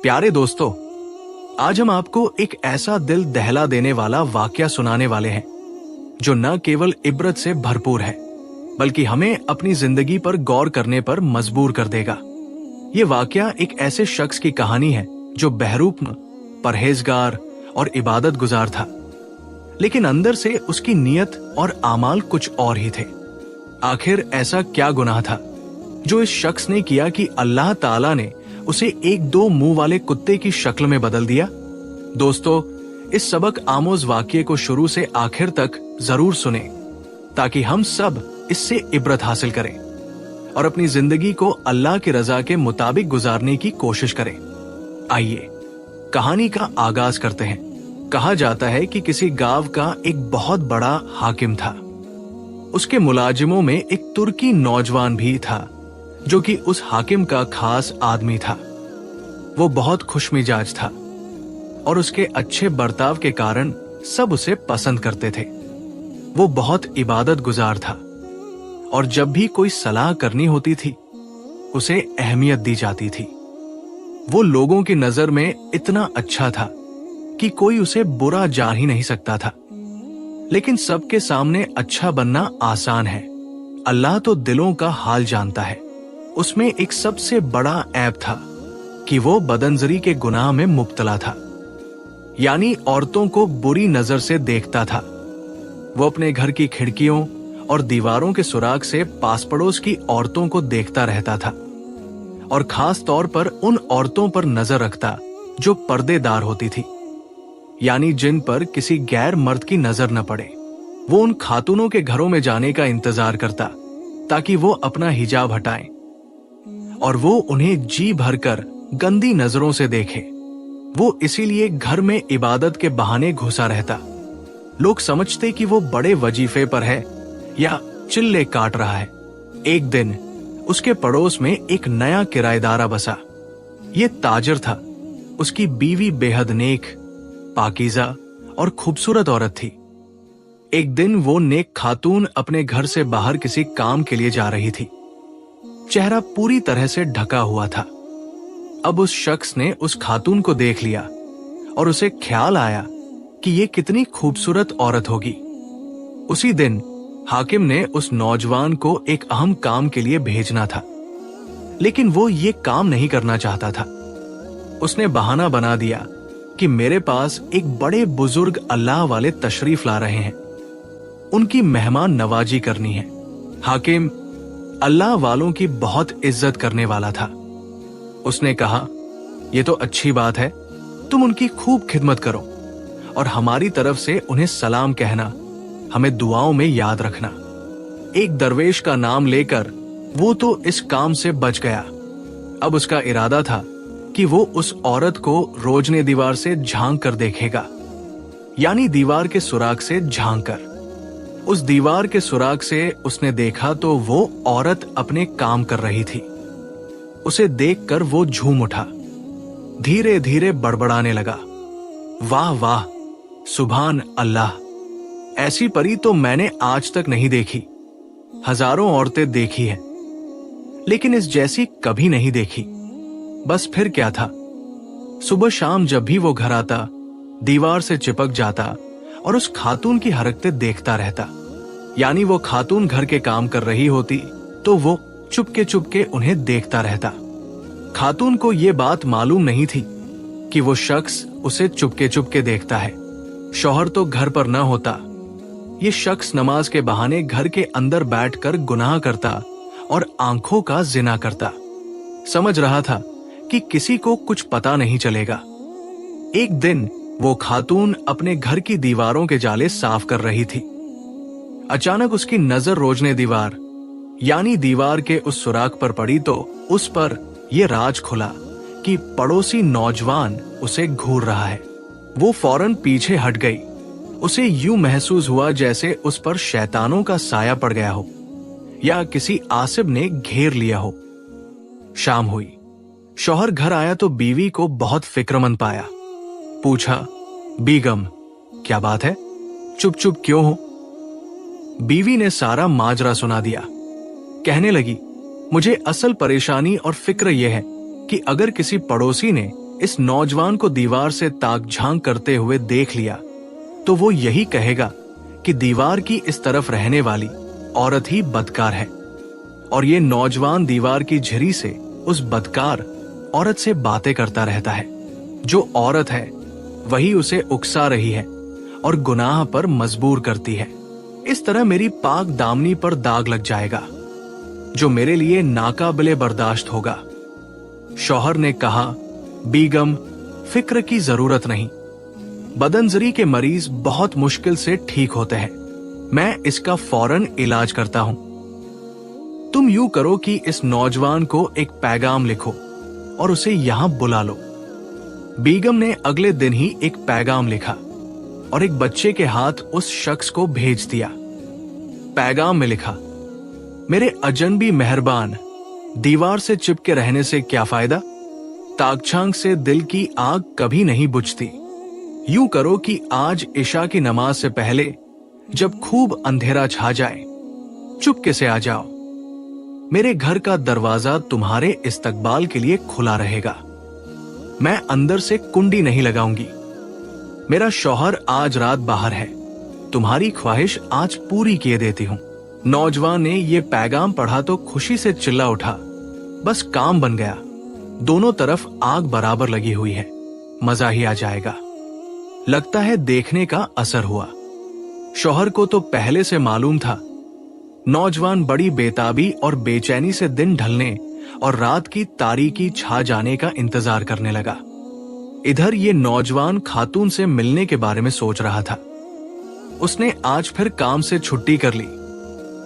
प्यारे दोस्तों, आज हम आपको एक ऐसा दिल दहला देने वाला वाकया सुनाने वाले हैं जो न केवल इबरत से भरपूर है बल्कि हमें अपनी जिंदगी पर गौर करने पर मजबूर कर देगा। ये वाकया एक ऐसे शख्स की कहानी है जो बहरूप, परहेजगार और इबादत गुजार था, लेकिन अंदर से उसकी नीयत और आमाल कुछ और ही थे। आखिर ऐसा क्या गुनाह था जो इस शख्स ने किया कि अल्लाह ताला ने उसे एक दो मुंह वाले कुत्ते की शक्ल में बदल दिया? दोस्तों, इस सबक आमोज वाकये को शुरू से आखिर तक जरूर सुने ताकि हम सब इससे इबरत हासिल करें और अपनी जिंदगी को अल्लाह की रजा के मुताबिक गुजारने की कोशिश करें। आइए कहानी का आगाज करते हैं। कहा जाता है कि किसी गांव का एक बहुत बड़ा हाकिम था। उसके मुलाजिमों में एक तुर्की नौजवान भी था जो कि उस हाकिम का खास आदमी था। वो बहुत खुशमिजाज था और उसके अच्छे बर्ताव के कारण सब उसे पसंद करते थे। वो बहुत इबादत गुजार था और जब भी कोई सलाह करनी होती थी उसे अहमियत दी जाती थी। वो लोगों की नजर में इतना अच्छा था कि कोई उसे बुरा जान ही नहीं सकता था। लेकिन सबके सामने अच्छा बनना आसान है, अल्लाह तो दिलों का हाल जानता है। उसमें एक सबसे बड़ा ऐब था कि वो बदनजरी के गुनाह में मुब्तला था, यानी औरतों को बुरी नजर से देखता था। वो अपने घर की खिड़कियों और दीवारों के सुराग से पास पड़ोस की औरतों को देखता रहता था और खास तौर पर उन औरतों पर नजर रखता जो पर्देदार होती थी, यानी जिन पर किसी गैर मर्द की नजर न पड़े। वो उन खातूनों के घरों में जाने का इंतजार करता ताकि वो अपना हिजाब हटाएं और वो उन्हें जी भरकर गंदी नजरों से देखे। वो इसीलिए घर में इबादत के बहाने घुसा रहता। लोग समझते कि वो बड़े वजीफे पर है या चिल्ले काट रहा है। एक दिन उसके पड़ोस में एक नया किराएदार बसा। ये ताजर था। उसकी बीवी बेहद नेक, पाकीज़ा और खूबसूरत औरत थी। एक दिन वो नेक खातून अपने घर से बाहर किसी काम के लिए जा रही थी। चेहरा पूरी तरह से ढका हुआ था। अब उस शख्स ने उस खातून को देख लिया और उसे ख्याल आया कि ये कितनी खूबसूरत औरत होगी। उसी दिन हाकिम ने उस नौजवान को एक अहम काम के लिए भेजना था, लेकिन वो ये काम नहीं करना चाहता था। उसने बहाना बना दिया कि मेरे पास एक बड़े बुजुर्ग अल्लाह वाले तशरीफ ला रहे हैं, उनकी मेहमान नवाजी करनी है। हाकिम अल्लाह वालों की बहुत इज्जत करने वाला था। उसने कहा, ये तो अच्छी बात है, तुम उनकी खूब खिदमत करो और हमारी तरफ से उन्हें सलाम कहना, हमें दुआओं में याद रखना। एक दरवेश का नाम लेकर वो तो इस काम से बच गया। अब उसका इरादा था कि वो उस औरत को रोजने दीवार से झांक कर देखेगा, यानी दीवार के सुराग से झांक कर। उस दीवार के सुराग से उसने देखा तो वो औरत अपने काम कर रही थी। उसे देखकर वो झूम उठा, धीरे धीरे बड़बड़ाने लगा, वाह वाह, सुभान अल्लाह, ऐसी परी तो मैंने आज तक नहीं देखी। हजारों औरतें देखी हैं, लेकिन इस जैसी कभी नहीं देखी। बस फिर क्या था, सुबह शाम जब भी वो घर आता दीवार से चिपक जाता और उस खातून की हरकतें देखता रहता। यानी वो खातून घर के काम कर रही होती तो वो चुपके चुपके उन्हें देखता रहता। खातून को ये बात मालूम नहीं थी कि वो शख्स उसे चुपके चुपके देखता है। शौहर तो घर पर न होता। ये शख्स नमाज के बहाने घर के अंदर बैठकर गुनाह करता और आंखों का जिना करता। समझ रहा था कि किसी को कुछ पता नहीं चलेगा। एक दिन वो खातून अपने घर की दीवारों के जाले साफ कर रही थी। अचानक उसकी नजर रोजने दीवार यानी दीवार के उस सुराग पर पड़ी तो उस पर यह राज खुला कि पड़ोसी नौजवान उसे घूर रहा है। वो फौरन पीछे हट गई। उसे यूं महसूस हुआ जैसे उस पर शैतानों का साया पड़ गया हो या किसी आसिब ने घेर लिया हो। शाम हुई। शौहर घर आया तो बीवी को बहुत फिक्रमंद पाया। पूछा, बीगम क्या बात है, चुप चुप क्यों हो? बीवी ने सारा माजरा सुना दिया। कहने लगी, मुझे असल परेशानी और फिक्र यह है कि अगर किसी पड़ोसी ने इस नौजवान को दीवार से ताक झांक करते हुए देख लिया तो वो यही कहेगा कि दीवार की इस तरफ रहने वाली औरत ही बदकार है, और ये नौजवान दीवार की झिरी से उस बदकार औरत से बातें करता रहता है। जो औरत है वही उसे उकसा रही है और गुनाह पर मजबूर करती है। इस तरह मेरी पाक दामनी पर दाग लग जाएगा जो मेरे लिए नाकाबिले बर्दाश्त होगा। शौहर ने कहा, बीगम, फिक्र की जरूरत नहीं, बदनजरी के मरीज बहुत मुश्किल से ठीक होते हैं, मैं इसका फौरन इलाज करता हूं। तुम यूं करो कि इस नौजवान को एक पैगाम लिखो और उसे यहां बुला लो। बीगम ने अगले दिन ही एक पैगाम लिखा और एक बच्चे के हाथ उस शख्स को भेज दिया। पैगाम में लिखा, मेरे अजनबी मेहरबान, दीवार से चिपके रहने से क्या फायदा, ताकछांग से दिल की आग कभी नहीं बुझती। यूं करो कि आज इशा की नमाज से पहले जब खूब अंधेरा छा जाए चुपके से आ जाओ। मेरे घर का दरवाजा तुम्हारे इस्तकबाल के लिए खुला रहेगा। मैं अंदर से कुंडी नहीं लगाऊंगी। मेरा शौहर आज रात बाहर है, तुम्हारी ख्वाहिश आज पूरी किए देती हूं। नौजवान ने ये पैगाम पढ़ा तो खुशी से चिल्ला उठा, बस काम बन गया, दोनों तरफ आग बराबर लगी हुई है, मजा ही आ जाएगा। लगता है देखने का असर हुआ। शौहर को तो पहले से मालूम था। नौजवान बड़ी बेताबी और बेचैनी से दिन ढलने और रात की तारीकी छा जाने का इंतजार करने लगा। इधर ये नौजवान खातून से मिलने के बारे में सोच रहा था। उसने आज फिर काम से छुट्टी कर ली,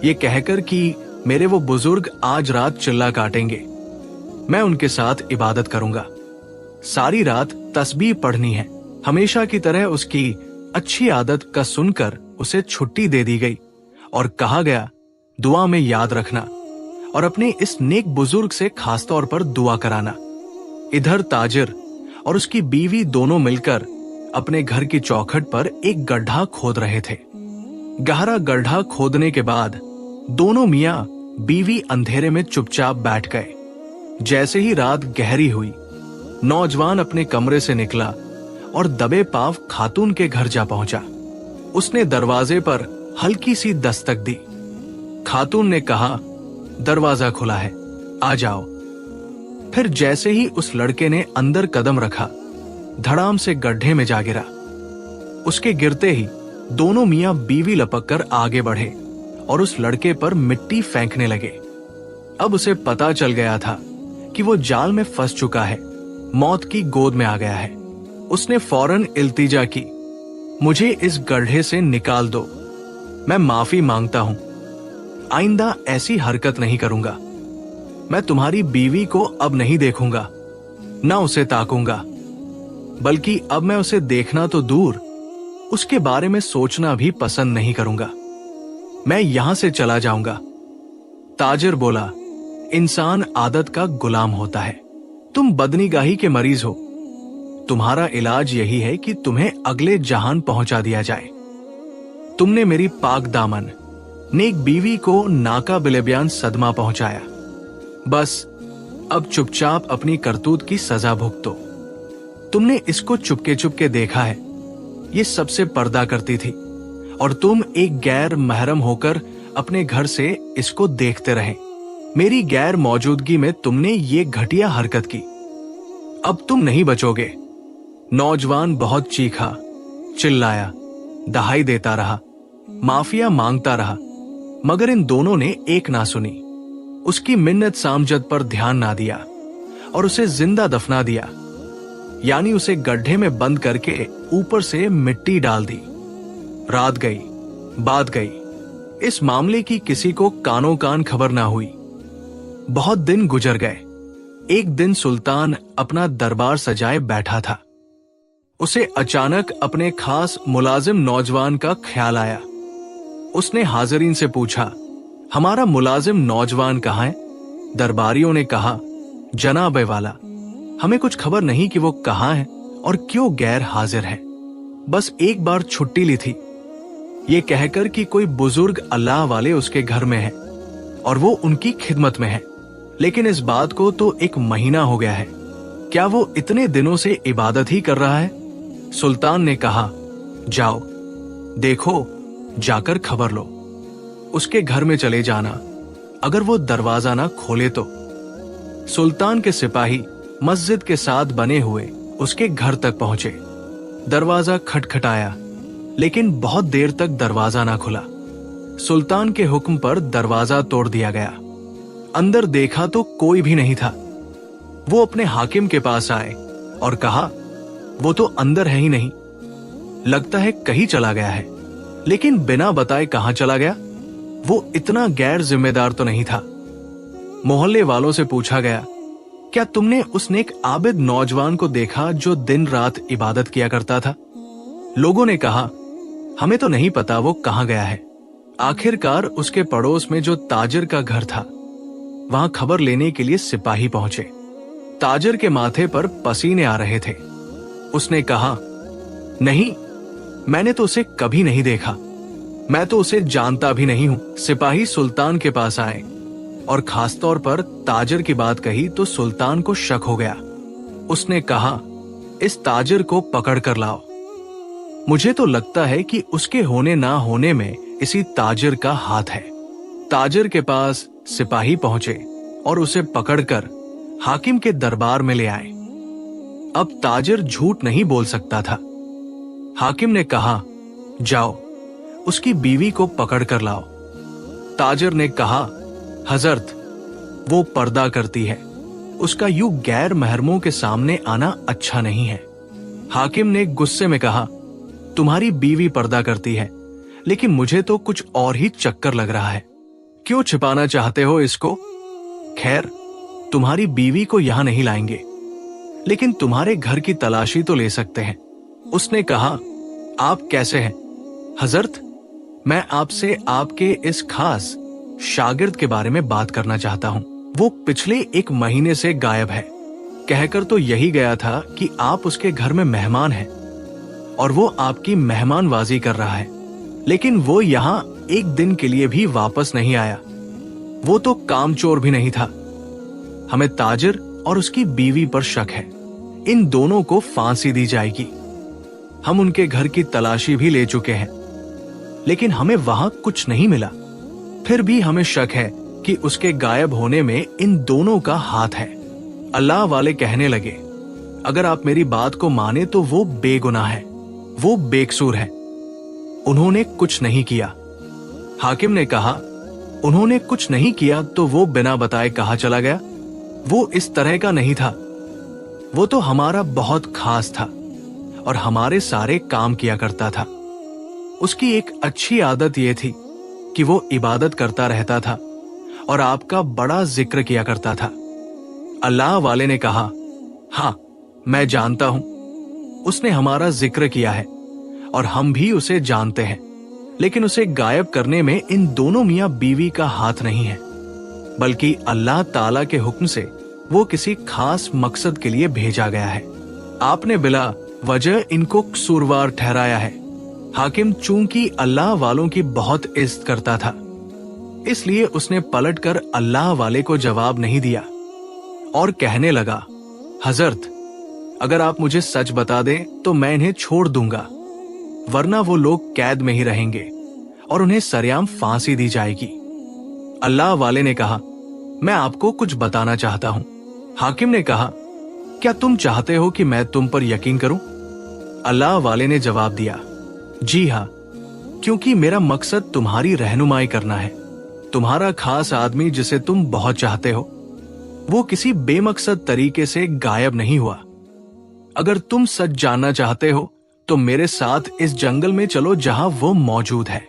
ये कहकर कि मेरे वो बुजुर्ग आज रात चिल्ला काटेंगे, मैं उनके साथ इबादत करूंगा। सारी रात तस्बीह पढ़नी है। हमेशा की तरह उसकी अच्छी आदत का सुनकर उसे छुट्टी दे दी गई और कहा गया, दुआ में याद रखना और अपने इस नेक बुजुर्ग से खासतौर पर दुआ कराना। इधर ताजिर और उसकी बीवी दोनों मिलकर अपने घर की चौखट पर एक गड्ढा खोद रहे थे। गहरा गड्ढा खोदने के बाद दोनों मियां बीवी अंधेरे में चुपचाप बैठ गए। जैसे ही रात गहरी हुई, नौजवान अपने कमरे से निकला और दबे पांव खातून के घर जा पहुंचा। उसने दरवाजे पर हल्की सी दस्तक दी। खातून ने कहा, दरवाजा खुला है, आ जाओ। फिर जैसे ही उस लड़के ने अंदर कदम रखा, धड़ाम से गड्ढे में जा गिरा। उसके गिरते ही दोनों मियां बीवी लपक कर आगे बढ़े और उस लड़के पर मिट्टी फेंकने लगे। अब उसे पता चल गया था कि वो जाल में फंस चुका है, मौत की गोद में आ गया है। उसने फौरन इल्तिजा की, मुझे इस गड्ढे से निकाल दो, मैं माफी मांगता हूं, आइंदा ऐसी हरकत नहीं करूंगा। मैं तुम्हारी बीवी को अब नहीं देखूंगा, ना उसे ताकूंगा, बल्कि अब मैं उसे देखना तो दूर, उसके बारे में सोचना भी पसंद नहीं करूंगा। मैं यहां से चला जाऊंगा। ताजिर बोला, इंसान आदत का गुलाम होता है। तुम बदनिगाही के मरीज हो, तुम्हारा इलाज यही है कि तुम्हें अगले जहान पहुंचा दिया जाए। तुमने मेरी पाक दामन नेक बीवी को नाकाबिले बयान सदमा पहुंचाया। बस अब चुपचाप अपनी करतूत की सजा भुगतो। तुमने इसको चुपके चुपके देखा है, ये सबसे पर्दा करती थी और तुम एक गैर महरम होकर अपने घर से इसको देखते रहे। मेरी गैर मौजूदगी में तुमने ये घटिया हरकत की, अब तुम नहीं बचोगे। नौजवान बहुत चीखा, चिल्लाया, दहाई देता रहा, माफिया मांगता रहा, मगर इन दोनों ने एक ना सुनी। उसकी मिन्नत सामजद पर ध्यान ना दिया और उसे जिंदा दफना दिया, यानी उसे गड्ढे में बंद करके ऊपर से मिट्टी डाल दी। रात गई, बात गई, इस मामले की किसी को कानो कान खबर ना हुई। बहुत दिन गुजर गए। एक दिन सुल्तान अपना दरबार सजाए बैठा था। उसे अचानक अपने खास मुलाजिम नौजवान का ख्याल आया। उसने हाजिरीन से पूछा, हमारा मुलाजिम नौजवान कहाँ है? दरबारियों ने कहा, जनाब वाला, हमें कुछ खबर नहीं कि वो कहाँ है और क्यों गैर हाजिर है। बस एक बार छुट्टी ली थी, ये कहकर कि कोई बुजुर्ग अल्लाह वाले उसके घर में है और वो उनकी खिदमत में है। लेकिन इस बात को तो 1 महीना हो गया है, क्या वो इतने दिनों से इबादत ही कर रहा है? सुल्तान ने कहा, जाओ देखो, जाकर खबर लो। उसके घर में चले जाना, अगर वो दरवाजा ना खोले तो। सुल्तान के सिपाही मस्जिद के साथ बने हुए उसके घर तक पहुंचे। दरवाजा खटखटाया, लेकिन बहुत देर तक दरवाजा ना खुला। सुल्तान के हुक्म पर दरवाजा तोड़ दिया गया। अंदर देखा तो कोई भी नहीं था। वो अपने हाकिम के पास आए और कहा, वो तो अंदर है ही नहीं, लगता है कहीं चला गया है। लेकिन बिना बताए कहां चला गया? वो इतना गैर जिम्मेदार तो नहीं था। मोहल्ले वालों से पूछा गया, क्या तुमने उस नेक आबिद नौजवान को देखा जो दिन रात इबादत किया करता था? लोगों ने कहा, हमें तो नहीं पता वो कहां गया है। आखिरकार उसके पड़ोस में जो ताजिर का घर था, वहां खबर लेने के लिए सिपाही पहुंचे। ताजिर के माथे पर पसीने आ रहे थे। उसने कहा, नहीं, मैंने तो उसे कभी नहीं देखा, मैं तो उसे जानता भी नहीं हूं। सिपाही सुल्तान के पास आए और खासतौर पर ताजिर की बात कही तो सुल्तान को शक हो गया। उसने कहा, इस ताजिर को पकड़ कर लाओ। मुझे तो लगता है कि उसके होने ना होने में इसी ताजिर का हाथ है। ताजिर के पास सिपाही पहुंचे और उसे पकड़कर हाकिम के दरबार में ले आए। अब ताजिर झूठ नहीं बोल सकता था। हाकिम ने कहा, जाओ उसकी बीवी को पकड़ कर लाओ। ताजिर ने कहा, हजरत, वो पर्दा करती है, उसका यूं गैर महरमों के सामने आना अच्छा नहीं है। हाकिम ने गुस्से में कहा, तुम्हारी बीवी पर्दा करती है, लेकिन मुझे तो कुछ और ही चक्कर लग रहा है। क्यों छिपाना चाहते हो इसको? खैर, तुम्हारी बीवी को यहां नहीं लाएंगे, लेकिन तुम्हारे घर की तलाशी तो ले सकते हैं। उसने कहा, आप कैसे हैं? हजरत, मैं आपसे आपके इस खास शागिर्द के बारे में बात करना चाहता हूं। वो पिछले 1 महीने से गायब है। कहकर तो यही गया था कि आप उसके घर में मेहमान हैं और वो आपकी मेहमानवाजी कर रहा है, लेकिन वो यहाँ 1 दिन के लिए भी वापस नहीं आया। वो तो कामचोर भी नहीं था। हमें ताजिर और उसकी बीवी पर शक है। इन दोनों को फांसी दी जाएगी। हम उनके घर की तलाशी भी ले चुके हैं, लेकिन हमें वहां कुछ नहीं मिला। फिर भी हमें शक है कि उसके गायब होने में इन दोनों का हाथ है। अल्लाह वाले कहने लगे, अगर आप मेरी बात को माने तो वो बेगुनाह है, वो बेकसूर है, उन्होंने कुछ नहीं किया। हाकिम ने कहा, उन्होंने कुछ नहीं किया तो वो बिना बताए कहाँ चला गया? वो इस तरह का नहीं था। वो तो हमारा बहुत खास था और हमारे सारे काम किया करता था। उसकी एक अच्छी आदत ये थी कि वो इबादत करता रहता था और आपका बड़ा जिक्र किया करता था। अल्लाह वाले ने कहा, हाँ, मैं जानता हूं, उसने हमारा जिक्र किया है और हम भी उसे जानते हैं, लेकिन उसे गायब करने में इन दोनों मियां बीवी का हाथ नहीं है, बल्कि अल्लाह ताला के हुक्म से वो किसी खास मकसद के लिए भेजा गया है। आपने बिला वजह इनको कसूरवार ठहराया है। हाकिम चूंकि अल्लाह वालों की बहुत इज्जत करता था, इसलिए उसने पलटकर अल्लाह वाले को जवाब नहीं दिया और कहने लगा, हजरत, अगर आप मुझे सच बता दें तो मैं इन्हें छोड़ दूंगा, वरना वो लोग कैद में ही रहेंगे और उन्हें सरेआम फांसी दी जाएगी। अल्लाह वाले ने कहा, मैं आपको कुछ बताना चाहता हूं। हाकिम ने कहा, क्या तुम चाहते हो कि मैं तुम पर यकीन करूं? अल्लाह वाले ने जवाब दिया, जी हाँ, क्योंकि मेरा मकसद तुम्हारी रहनुमाई करना है। तुम्हारा खास आदमी जिसे तुम बहुत चाहते हो, वो किसी बेमकसद तरीके से गायब नहीं हुआ। अगर तुम सच जानना चाहते हो तो मेरे साथ इस जंगल में चलो जहां वो मौजूद है।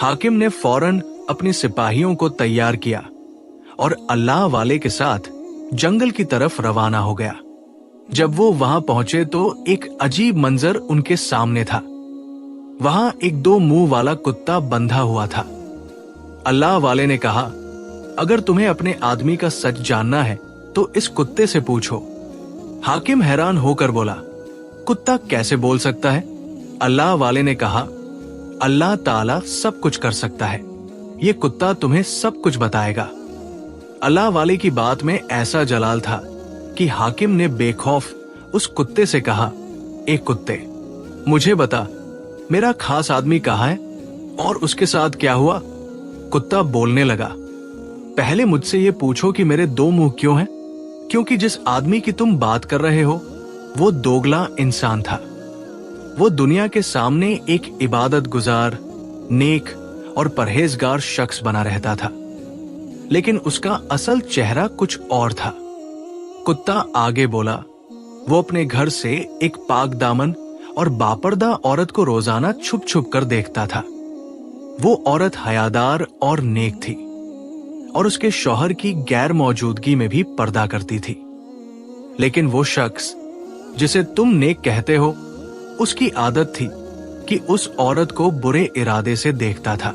हाकिम ने फौरन अपने सिपाहियों को तैयार किया और अल्लाह वाले के साथ जंगल की तरफ रवाना हो गया। जब वो वहां पहुंचे तो एक अजीब मंजर उनके सामने था। वहां एक 2 मुंह वाला कुत्ता बंधा हुआ था। अल्लाह वाले ने कहा, अगर तुम्हें अपने आदमी का सच जानना है तो इस कुत्ते से पूछो। हाकिम हैरान होकर बोला, कुत्ता कैसे बोल सकता है? अल्लाह वाले ने कहा, अल्लाह ताला सब कुछ कर सकता है, ये कुत्ता तुम्हें सब कुछ बताएगा। अल्लाह वाले की बात में ऐसा जलाल था कि हाकिम ने बेखौफ उस कुत्ते से कहा, एक कुत्ते, मुझे बता, मेरा खास आदमी कहाँ है और उसके साथ क्या हुआ? कुत्ता बोलने लगा, पहले मुझसे ये पूछो कि मेरे दो मुंह क्यों हैं? क्योंकि जिस आदमी की तुम बात कर रहे हो वो दोगला इंसान था। वो दुनिया के सामने एक इबादत गुजार, नेक और परहेजगार शख्स बना रहता था, लेकिन उसका असल चेहरा कुछ और था। कुत्ता आगे बोला, वो अपने घर से एक पाक दामन और बापर्दा औरत को रोजाना छुप छुप कर देखता था। वो औरत हयादार और नेक थी और उसके शौहर की गैर मौजूदगी में भी पर्दा करती थी। लेकिन वो शख्स जिसे तुम नेक कहते हो, उसकी आदत थी कि उस औरत को बुरे इरादे से देखता था।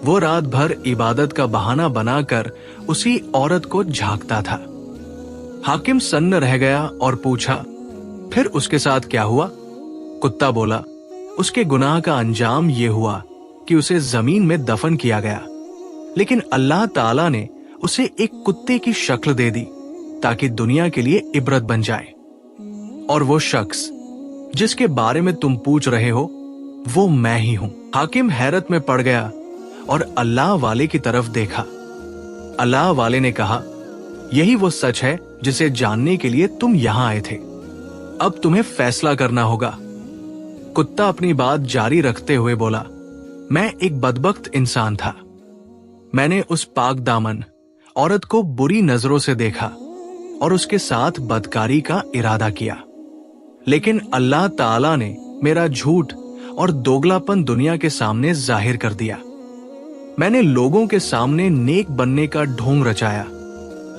वो रात भर इबादत का बहाना बनाकर उसी औरत को झांकता था। हाकिम सन्न रह गया और पूछा, फिर उसके साथ क्या हुआ? कुत्ता बोला, उसके गुनाह का अंजाम ये हुआ कि उसे जमीन में दफन किया गया, लेकिन अल्लाह ताला ने उसे एक कुत्ते की शक्ल दे दी ताकि दुनिया के लिए इबरत बन जाए। और वो शख्स जिसके बारे में तुम पूछ रहे हो वो मैं ही हूं। हाकिम हैरत में पड़ गया और अल्लाह वाले की तरफ देखा। अल्लाह वाले ने कहा, यही वो सच है जिसे जानने के लिए तुम यहां आए थे। अब तुम्हें फैसला करना होगा। कुत्ता अपनी बात जारी रखते हुए बोला, मैं एक बदबख्त इंसान था। मैंने उस पाक दामन औरत को बुरी नजरों से देखा और उसके साथ बदकारी का इरादा किया, लेकिन अल्लाह ताला ने मेरा झूठ और दोगलापन दुनिया के सामने जाहिर कर दिया। मैंने लोगों के सामने नेक बनने का ढोंग रचाया,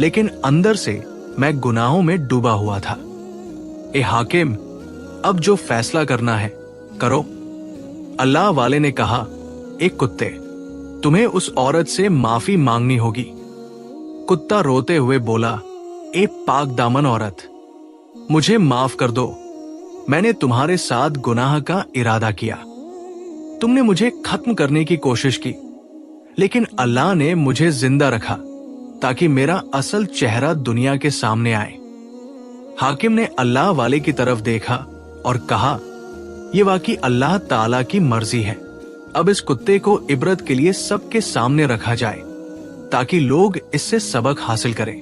लेकिन अंदर से मैं गुनाहों में डूबा हुआ था। ए हाकिम, अब जो फैसला करना है करो। अल्लाह वाले ने कहा, एक कुत्ते, तुम्हें उस औरत से माफी मांगनी होगी। कुत्ता रोते हुए बोला, ए पाक दामन औरत, मुझे माफ कर दो। मैंने तुम्हारे साथ गुनाह का इरादा किया। तुमने मुझे खत्म करने की कोशिश की, लेकिन अल्लाह ने मुझे जिंदा रखा ताकि मेरा असल चेहरा दुनिया के सामने आए। हाकिम ने अल्लाह वाले की तरफ देखा और कहा, यह वाकई अल्लाह ताला की मर्जी है। अब इस कुत्ते को इबरत के लिए सबके सामने रखा जाए ताकि लोग इससे सबक हासिल करें।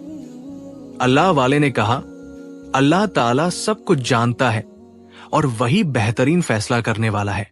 अल्लाह वाले ने कहा, अल्लाह ताला सब कुछ जानता है और वही बेहतरीन फैसला करने वाला है।